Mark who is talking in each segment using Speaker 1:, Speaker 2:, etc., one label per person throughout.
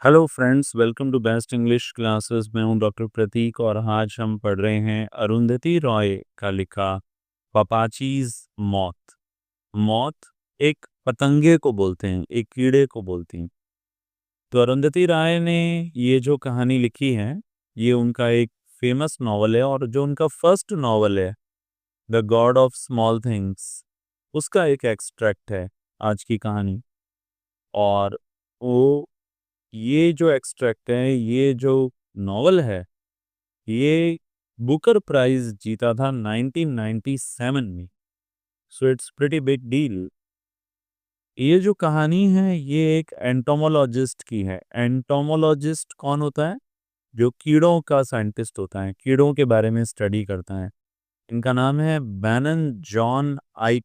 Speaker 1: Hello friends, welcome to best English classes. मैं हूं doctor प्रतीक और आज हम पढ़ रहे हैं अरुंधति रॉय का लिखा पापाचीज मौत। मौत एक पतंगे को बोलते हैं, एक कीड़े को बोलती हैं। तो अरुंधति राय ने ये जो कहानी लिखी है, ये उनका एक फेमस नॉवल है और जो उनका फर्स्ट नॉवल है the God of small things, उसका एक एक्सट्रैक्ट है आज की कहानी। और वो ये जो एक्सट्रैक्ट है, ये जो नॉवल है, ये बुकर प्राइज जीता था 1997 में। So it's pretty big deal. ये जो कहानी है ये एक एंटोमोलॉजिस्ट की है। एंटोमोलॉजिस्ट कौन होता है? जो कीड़ों का साइंटिस्ट होता है, कीड़ों के बारे में स्टडी करता है। इनका नाम है बैनन जॉन आइप।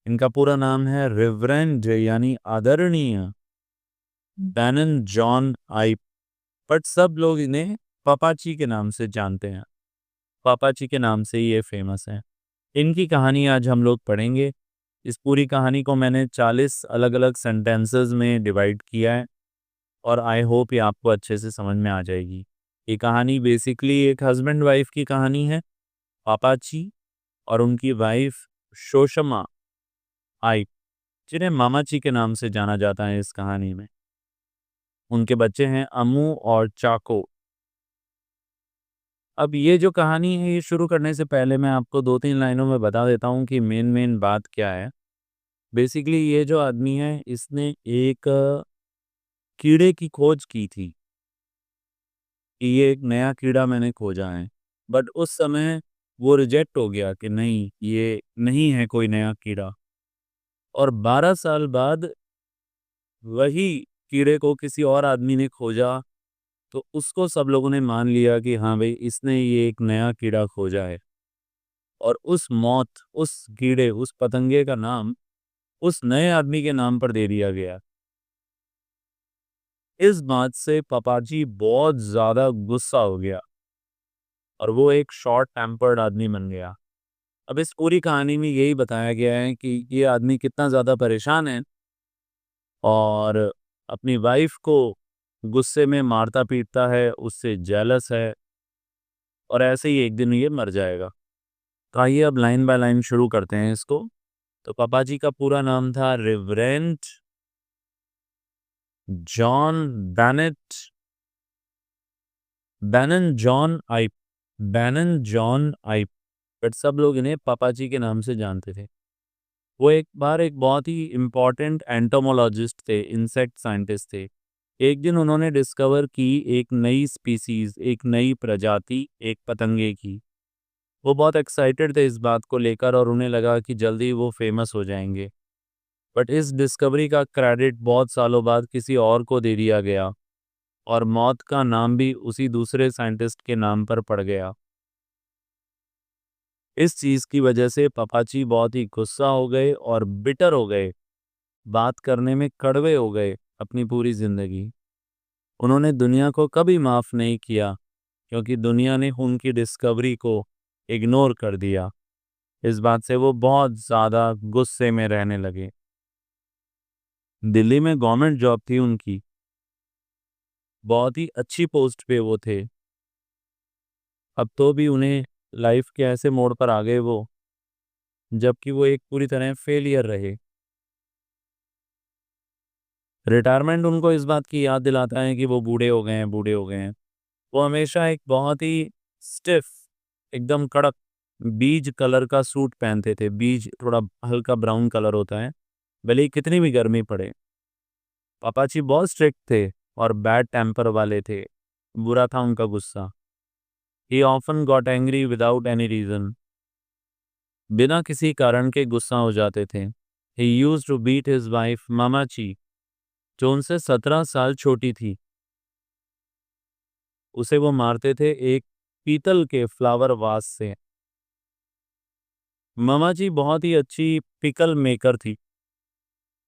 Speaker 1: इनका पूरा नाम है रिवरेंड यानी आदरणीय बैनन जॉन आइप, बट सब लोग इन्हें पापाची के नाम से जानते हैं। पापाची के नाम से ये फेमस है। इनकी कहानी आज हम लोग पढ़ेंगे। इस पूरी कहानी को मैंने 40 अलग अलग सेंटेंसेस में डिवाइड किया है और आई होप ये आपको अच्छे से समझ में आ जाएगी। ये कहानी बेसिकली एक हस्बैंड वाइफ की कहानी है, पापाची और उनकी वाइफ शोशमा आइप, जिन्हें मामाची के नाम से जाना जाता है। इस कहानी में उनके बच्चे हैं अमू और चाको। अब ये जो कहानी है, ये शुरू करने से पहले मैं आपको 2-3 लाइनों में बता देता हूँ कि मेन बात क्या है। बेसिकली ये जो आदमी है, इसने एक कीड़े की खोज की थी कि ये एक नया कीड़ा मैंने खोजा है। बट उस समय वो रिजेक्ट हो गया कि नहीं, ये नहीं है कोई नया कीड़ा। और 12 साल बाद वही कीड़े को किसी और आदमी ने खोजा, तो उसको सब लोगों ने मान लिया कि हाँ भाई, इसने ये एक नया कीड़ा खोजा है। और उस मौत, उस कीड़े, उस पतंगे का नाम उस नए आदमी के नाम पर दे दिया गया। इस बात से पापाजी बहुत ज्यादा गुस्सा हो गया और वो एक शॉर्ट टेम्पर्ड आदमी बन गया। अब इस पूरी कहानी में यही बताया गया है कि ये आदमी कितना ज्यादा परेशान है और अपनी वाइफ को गुस्से में मारता पीटता है, उससे जेलस है और ऐसे ही एक दिन ये मर जाएगा। तो आइए अब लाइन बाय लाइन शुरू करते हैं इसको। तो पापाजी का पूरा नाम था reverend John Bennett Bannon John Ipe. Bannon John Ipe, but सब लोग इन्हें पापाजी के नाम से जानते थे। वो एक बार एक बहुत ही इम्पोर्टेंट एंटोमोलॉजिस्ट थे, इंसेक्ट साइंटिस्ट थे। एक दिन उन्होंने डिस्कवर की एक नई स्पीसीज, एक नई प्रजाति, एक पतंगे की। वो बहुत एक्साइटेड थे इस बात को लेकर और उन्हें लगा कि जल्दी वो फेमस हो जाएंगे। बट इस डिस्कवरी का क्रेडिट बहुत सालों बाद किसी और को दे दिया गया और मौत का नाम भी उसी दूसरे साइंटिस्ट के नाम पर पड़ गया। इस चीज की वजह से पापाची बहुत ही गुस्सा हो गए और बिटर हो गए, बात करने में कड़वे हो गए अपनी पूरी जिंदगी। उन्होंने दुनिया को कभी माफ नहीं किया क्योंकि दुनिया ने उनकी डिस्कवरी को इग्नोर कर दिया। इस बात से वो बहुत ज्यादा गुस्से में रहने लगे। दिल्ली में गवर्नमेंट जॉब थी उनकी, बहुत ही अच्छी पोस्ट पे वो थे। अब तो भी उन्हें लाइफ के ऐसे मोड़ पर आ गए वो, जबकि वो एक पूरी तरह फेलियर रहे। रिटायरमेंट उनको इस बात की याद दिलाता है कि वो बूढ़े हो गए हैं, बूढ़े हो गए हैं। वो हमेशा एक बहुत ही स्टिफ, एकदम कड़क बीज कलर का सूट पहनते थे। बीज थोड़ा हल्का ब्राउन कलर होता है, भले ही कितनी भी गर्मी पड़े। पापाची बहुत स्ट्रिक्ट थे और बैड टेम्पर वाले थे। बुरा था उनका गुस्सा। He often got angry without any reason. बिना किसी कारण के गुस्सा हो जाते थे। He used to beat his wife मामाची, जो उनसे 17 साल छोटी थी। उसे वो मारते थे एक पीतल के फ्लावर वास से। मामाजी बहुत ही अच्छी पिकल मेकर थी।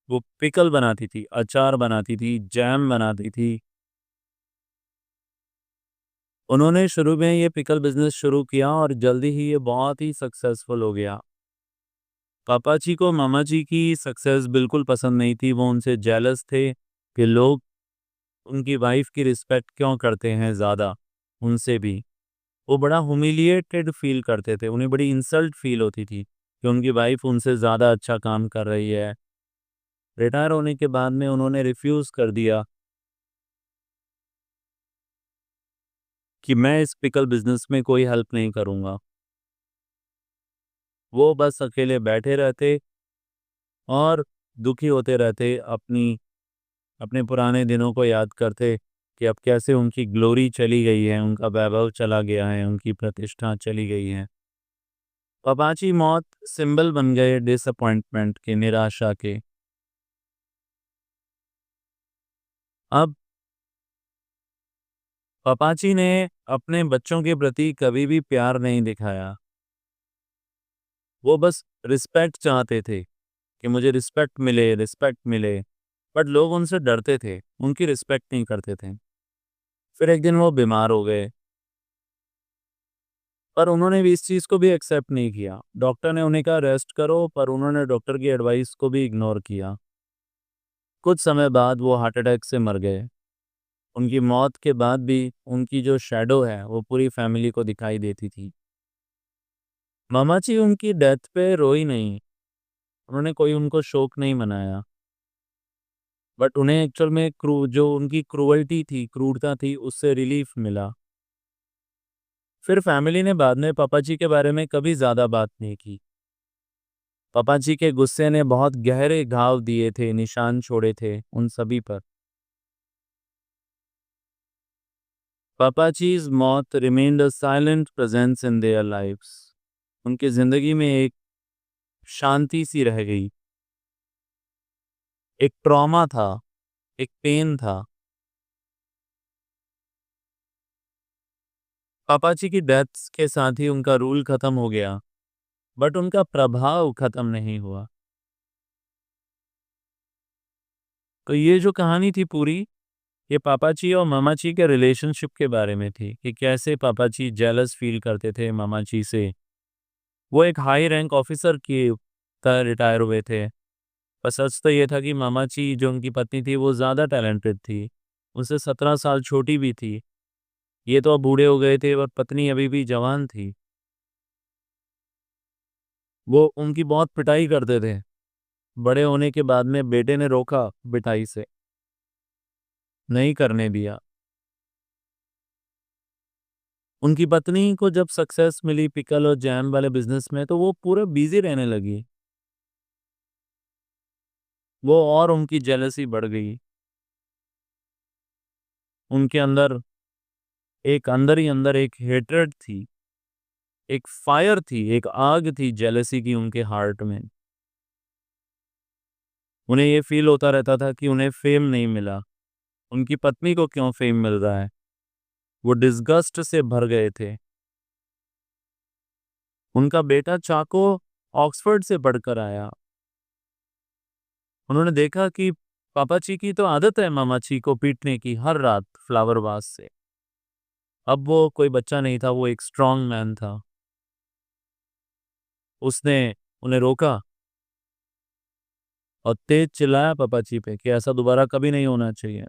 Speaker 1: वो पिकल बनाती थी, अचार बनाती थी, जैम बनाती थी। उन्होंने शुरू में ये पिकल बिजनेस शुरू किया और जल्दी ही ये बहुत ही सक्सेसफुल हो गया। पापाजी को मामाजी की सक्सेस बिल्कुल पसंद नहीं थी। वो उनसे जेलस थे कि लोग उनकी वाइफ की रिस्पेक्ट क्यों करते हैं ज़्यादा उनसे भी। वो बड़ा ह्यूमिलिएटेड फील करते थे, उन्हें बड़ी इंसल्ट फील होती थी कि उनकी वाइफ उनसे ज़्यादा अच्छा काम कर रही है। रिटायर होने के बाद में उन्होंने रिफ्यूज़ कर दिया कि मैं इस पिकल बिज़नेस में कोई हेल्प नहीं करूँगा। वो बस अकेले बैठे रहते और दुखी होते रहते, अपने पुराने दिनों को याद करते कि अब कैसे उनकी ग्लोरी चली गई है, उनका वैभव चला गया है, उनकी प्रतिष्ठा चली गई है। पापाची मौत सिंबल बन गए डिसअपॉइंटमेंट के, निराशा के। अब पापाची ने अपने बच्चों के प्रति कभी भी प्यार नहीं दिखाया। वो बस रिस्पेक्ट चाहते थे कि मुझे रिस्पेक्ट मिले, रिस्पेक्ट मिले। बट लोग उनसे डरते थे, उनकी रिस्पेक्ट नहीं करते थे। फिर एक दिन वो बीमार हो गए, पर उन्होंने भी इस चीज़ को भी एक्सेप्ट नहीं किया। डॉक्टर ने उन्हें कहा रेस्ट करो, पर उन्होंने डॉक्टर की एडवाइस को भी इग्नोर किया। कुछ समय बाद वो हार्ट अटैक से मर गए। उनकी मौत के बाद भी उनकी जो शैडो है वो पूरी फैमिली को दिखाई देती थी। मामाची उनकी डेथ पे रोई नहीं, उन्होंने कोई उनको शोक नहीं मनाया। बट उन्हें एक्चुअल में जो उनकी क्रूअल्टी थी, क्रूरता थी, उससे रिलीफ मिला। फिर फैमिली ने बाद में पापा जी के बारे में कभी ज़्यादा बात नहीं की। पापा जी के गुस्से ने बहुत गहरे घाव दिए थे, निशान छोड़े थे उन सभी पर। पापा जी's मौत remained a silent presence in their lives. उनकी जिंदगी में एक शांति सी रह गई, एक ट्रॉमा था, एक पेन था। पापा जी की डेथ के साथ ही उनका रूल खत्म हो गया, बट उनका प्रभाव खत्म नहीं हुआ। तो ये जो कहानी थी पूरी, ये पापाची और मामाची के रिलेशनशिप के बारे में थी कि कैसे पापाची जेलस फील करते थे मामाची से। वो एक हाई रैंक ऑफिसर की तरह रिटायर हुए थे, पर सच तो ये था कि मामाची जो उनकी पत्नी थी वो ज़्यादा टैलेंटेड थी, उनसे 17 साल छोटी भी थी। ये तो अब बूढ़े हो गए थे और पत्नी अभी भी जवान थी। वो उनकी बहुत पिटाई करते थे। बड़े होने के बाद में बेटे ने रोका पिटाई से, नहीं करने दिया। उनकी पत्नी को जब सक्सेस मिली पिकल और जैम वाले बिजनेस में, तो वो पूरा बिजी रहने लगी। वो और उनकी जेलसी बढ़ गई। उनके अंदर ही अंदर एक हेट्रेड थी, एक फायर थी, एक आग थी जेलसी की उनके हार्ट में। उन्हें ये फील होता रहता था कि उन्हें फेम नहीं मिला, उनकी पत्नी को क्यों फेम मिल रहा है। वो डिस्गस्ट से भर गए थे। उनका बेटा चाको ऑक्सफोर्ड से पढ़कर आया। उन्होंने देखा कि पापा जी की तो आदत है मामा जी को पीटने की हर रात फ्लावर वास से। अब वो कोई बच्चा नहीं था, वो एक स्ट्रॉन्ग मैन था। उसने उन्हें रोका और तेज चिल्लाया पापा जी पे कि ऐसा दोबारा कभी नहीं होना चाहिए,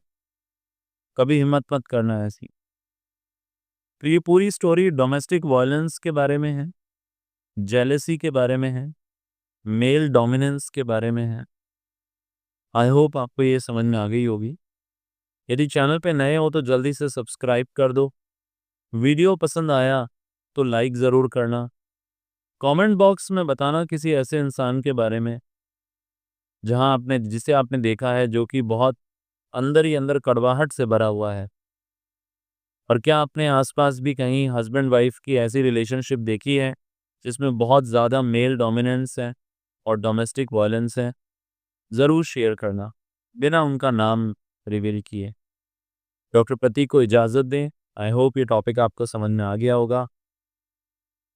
Speaker 1: कभी हिम्मत मत करना ऐसी। तो ये पूरी स्टोरी डोमेस्टिक वायलेंस के बारे में है, जेलेसी के बारे में है, मेल डोमिनेंस के बारे में है। आई होप आपको ये समझ में आ गई होगी। यदि चैनल पे नए हो तो जल्दी से सब्सक्राइब कर दो। वीडियो पसंद आया तो लाइक ज़रूर करना। कमेंट बॉक्स में बताना किसी ऐसे इंसान के बारे में जिसे आपने देखा है, जो कि बहुत अंदर ही अंदर कड़वाहट से भरा हुआ है। और क्या आपने आसपास भी कहीं हस्बैंड वाइफ की ऐसी रिलेशनशिप देखी है जिसमें बहुत ज़्यादा मेल डोमिनेंस है और डोमेस्टिक वायलेंस है? ज़रूर शेयर करना, बिना उनका नाम रिवील किए। डॉक्टर प्रतीक को इजाज़त दें। आई होप ये टॉपिक आपको समझ में आ गया होगा।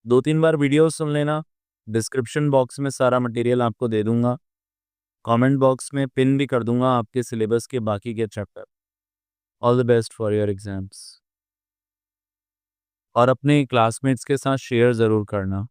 Speaker 1: 2-3 बार वीडियो सुन लेना। डिस्क्रिप्शन बॉक्स में सारा मटेरियल आपको दे दूंगा। कमेंट बॉक्स में पिन भी कर दूंगा आपके सिलेबस के बाकी के chapter. All the best for your exams. और अपने क्लासमेट्स के साथ शेयर ज़रूर करना।